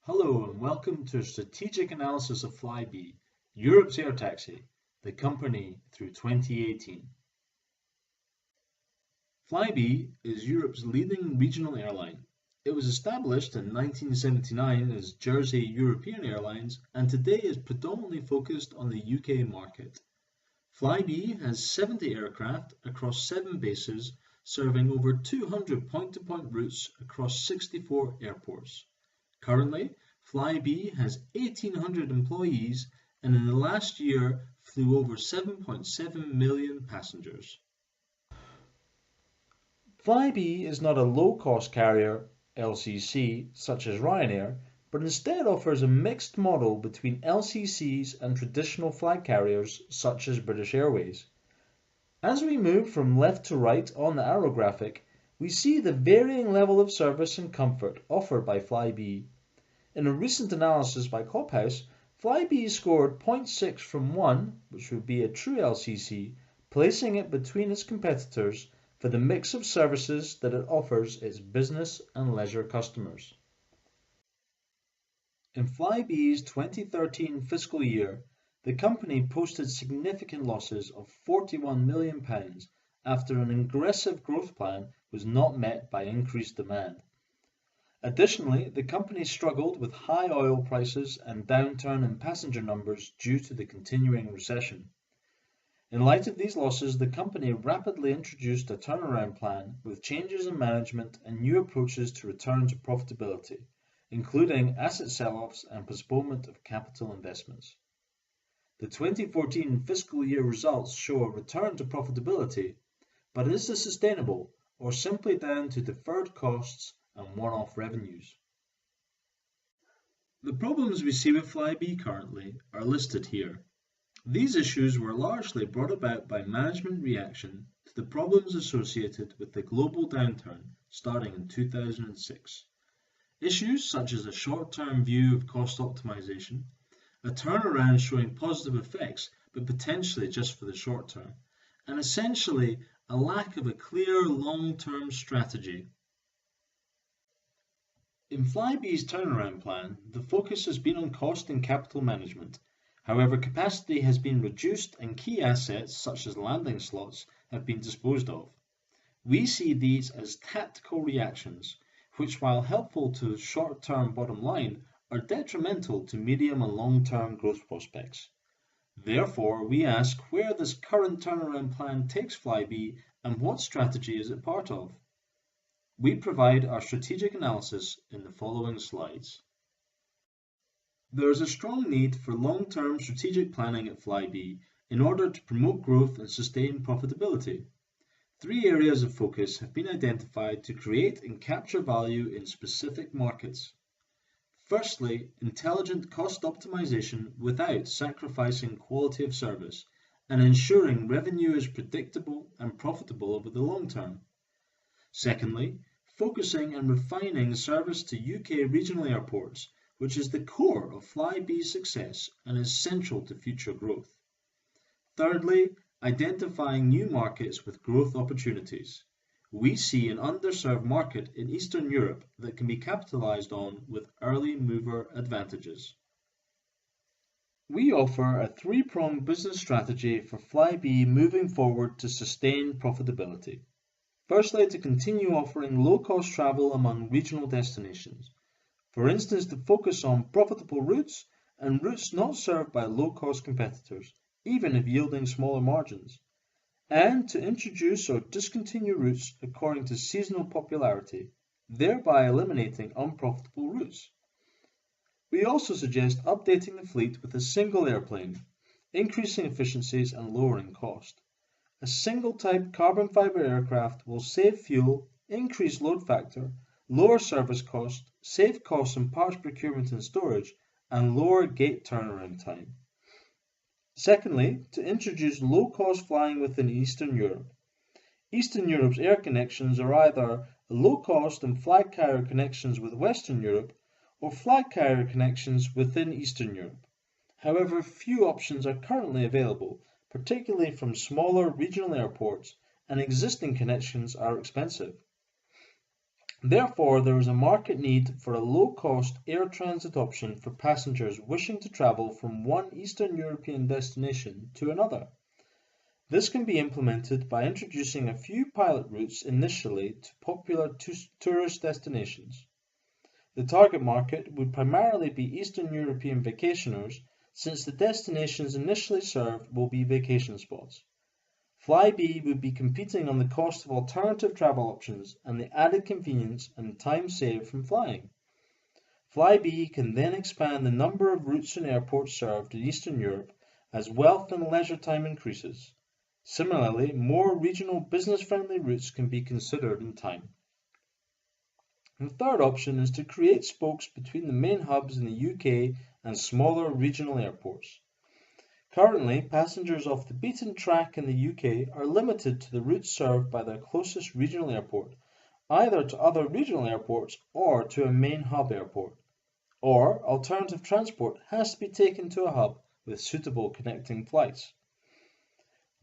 Hello and welcome to a strategic analysis of Flybe, Europe's air taxi, the company through 2018. Flybe is Europe's leading regional airline. It was established in 1979 as Jersey European Airlines and today is predominantly focused on the UK market. Flybe has 70 aircraft across 7 bases, serving over 200 point-to-point routes across 64 airports. Currently, Flybe has 1,800 employees and in the last year flew over 7.7 million passengers. Flybe is not a low-cost carrier, LCC, such as Ryanair, but instead offers a mixed model between LCCs and traditional flag carriers such as British Airways. As we move from left to right on the arrow graphic, we see the varying level of service and comfort offered by Flybe. In a recent analysis by Cophouse, Flybe scored 0.6 from 1, which would be a true LCC, placing it between its competitors for the mix of services that it offers its business and leisure customers. In Flybe's 2013 fiscal year, the company posted significant losses of £41 million after an aggressive growth plan was not met by increased demand. Additionally, the company struggled with high oil prices and downturn in passenger numbers due to the continuing recession. In light of these losses, the company rapidly introduced a turnaround plan with changes in management and new approaches to return to profitability, including asset sell-offs and postponement of capital investments. The 2014 fiscal year results show a return to profitability, but is this sustainable or simply down to deferred costs and one-off revenues? The problems we see with Flybe currently are listed here. These issues were largely brought about by management reaction to the problems associated with the global downturn starting in 2006. Issues such as a short-term view of cost optimization, a turnaround showing positive effects but potentially just for the short term, and essentially a lack of a clear long-term strategy. In Flybe's turnaround plan, the focus has been on cost and capital management. However, capacity has been reduced and key assets such as landing slots have been disposed of. We see these as tactical reactions, which while helpful to the short-term bottom line, are detrimental to medium and long-term growth prospects. Therefore, we ask where this current turnaround plan takes Flybe and what strategy is it part of? We provide our strategic analysis in the following slides. There is a strong need for long-term strategic planning at Flybe in order to promote growth and sustain profitability. 3 areas of focus have been identified to create and capture value in specific markets. Firstly, intelligent cost optimization without sacrificing quality of service and ensuring revenue is predictable and profitable over the long term. Secondly, focusing and refining service to UK regional airports, which is the core of Flybe's success and is central to future growth. Thirdly, identifying new markets with growth opportunities. We see an underserved market in Eastern Europe that can be capitalized on with early mover advantages. We offer a 3-pronged business strategy for Flybe moving forward to sustain profitability. Firstly, to continue offering low-cost travel among regional destinations. For instance, to focus on profitable routes and routes not served by low-cost competitors, even if yielding smaller margins. And to introduce or discontinue routes according to seasonal popularity, thereby eliminating unprofitable routes. We also suggest updating the fleet with a single airplane, increasing efficiencies and lowering cost. A single-type carbon fiber aircraft will save fuel, increase load factor, lower service cost, save costs in parts procurement and storage, and lower gate turnaround time. Secondly, to introduce low-cost flying within Eastern Europe. Eastern Europe's air connections are either low-cost and flag carrier connections with Western Europe or flag carrier connections within Eastern Europe. However, few options are currently available, particularly from smaller regional airports, and existing connections are expensive. Therefore, there is a market need for a low-cost air transit option for passengers wishing to travel from one Eastern European destination to another. This can be implemented by introducing a few pilot routes initially to popular tourist destinations. The target market would primarily be Eastern European vacationers, since the destinations initially served will be vacation spots. Flybe would be competing on the cost of alternative travel options and the added convenience and time saved from flying. Flybe can then expand the number of routes and airports served in Eastern Europe as wealth and leisure time increases. Similarly, more regional business-friendly routes can be considered in time. The third option is to create spokes between the main hubs in the UK and smaller regional airports. Currently, passengers off the beaten track in the UK are limited to the routes served by their closest regional airport, either to other regional airports or to a main hub airport. Or, alternative transport has to be taken to a hub with suitable connecting flights.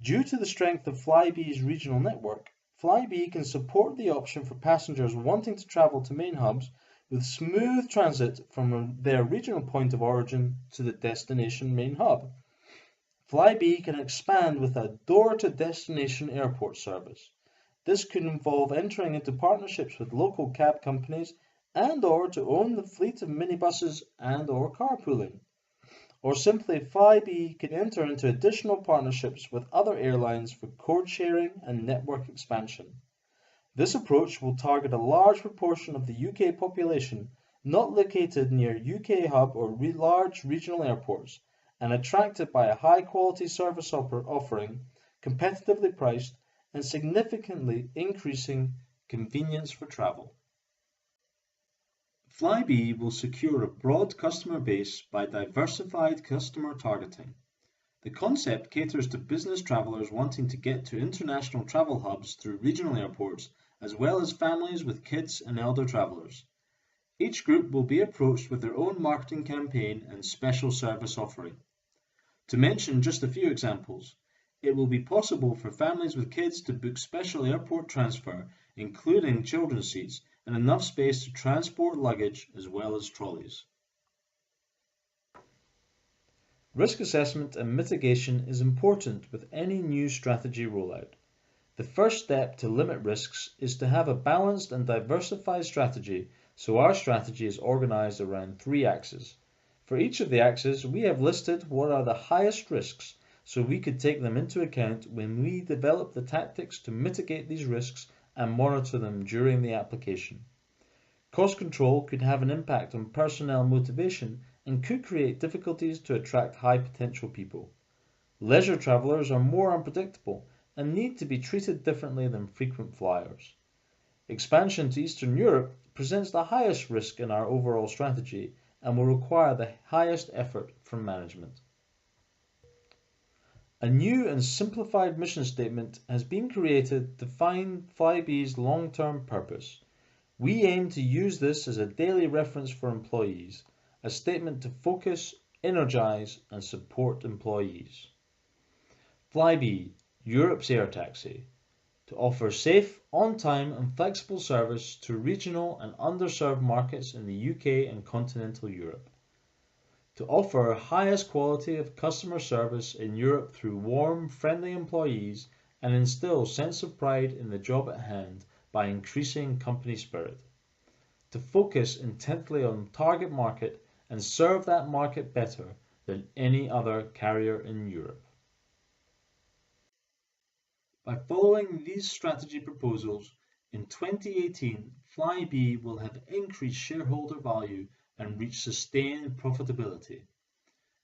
Due to the strength of Flybe's regional network, Flybe can support the option for passengers wanting to travel to main hubs with smooth transit from their regional point of origin to the destination main hub. Flybe can expand with a door-to-destination airport service. This could involve entering into partnerships with local cab companies and/or to own the fleet of minibuses and/or carpooling. Or simply, Flybe can enter into additional partnerships with other airlines for code sharing and network expansion. This approach will target a large proportion of the UK population not located near UK hub or large regional airports and attracted by a high-quality service offering, competitively priced, and significantly increasing convenience for travel. Flybe will secure a broad customer base by diversified customer targeting. The concept caters to business travelers wanting to get to international travel hubs through regional airports, as well as families with kids and elder travelers. Each group will be approached with their own marketing campaign and special service offering. To mention just a few examples, it will be possible for families with kids to book special airport transfer, including children's seats, and enough space to transport luggage as well as trolleys. Risk assessment and mitigation is important with any new strategy rollout. The first step to limit risks is to have a balanced and diversified strategy, so our strategy is organized around 3 axes. For each of the axes, we have listed what are the highest risks, so we could take them into account when we develop the tactics to mitigate these risks and monitor them during the application. Cost control could have an impact on personnel motivation and could create difficulties to attract high potential people. Leisure travelers are more unpredictable and need to be treated differently than frequent flyers. Expansion to Eastern Europe presents the highest risk in our overall strategy and will require the highest effort from management. A new and simplified mission statement has been created to define Flybe's long-term purpose. We aim to use this as a daily reference for employees, a statement to focus, energize, and support employees. Flybe, Europe's air taxi, to offer safe, on-time and flexible service to regional and underserved markets in the UK and continental Europe. To offer highest quality of customer service in Europe through warm, friendly employees and instill sense of pride in the job at hand by increasing company spirit. To focus intently on target market and serve that market better than any other carrier in Europe. By following these strategy proposals, in 2018, Flybe will have increased shareholder value and reach sustained profitability.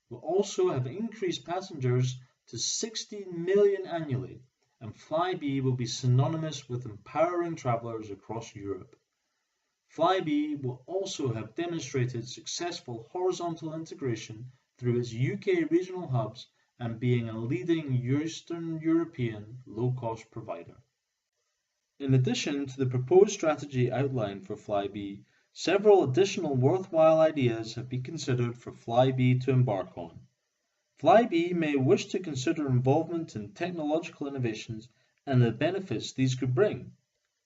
We'll also have increased passengers to 60 million annually, and Flybe will be synonymous with empowering travelers across Europe. Flybe will also have demonstrated successful horizontal integration through its UK regional hubs and being a leading Eastern European low-cost provider. In addition to the proposed strategy outlined for Flybe, several additional worthwhile ideas have been considered for Flybe to embark on. Flybe may wish to consider involvement in technological innovations and the benefits these could bring.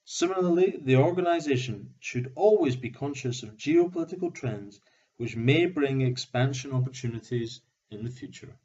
Similarly, the organisation should always be conscious of geopolitical trends which may bring expansion opportunities in the future.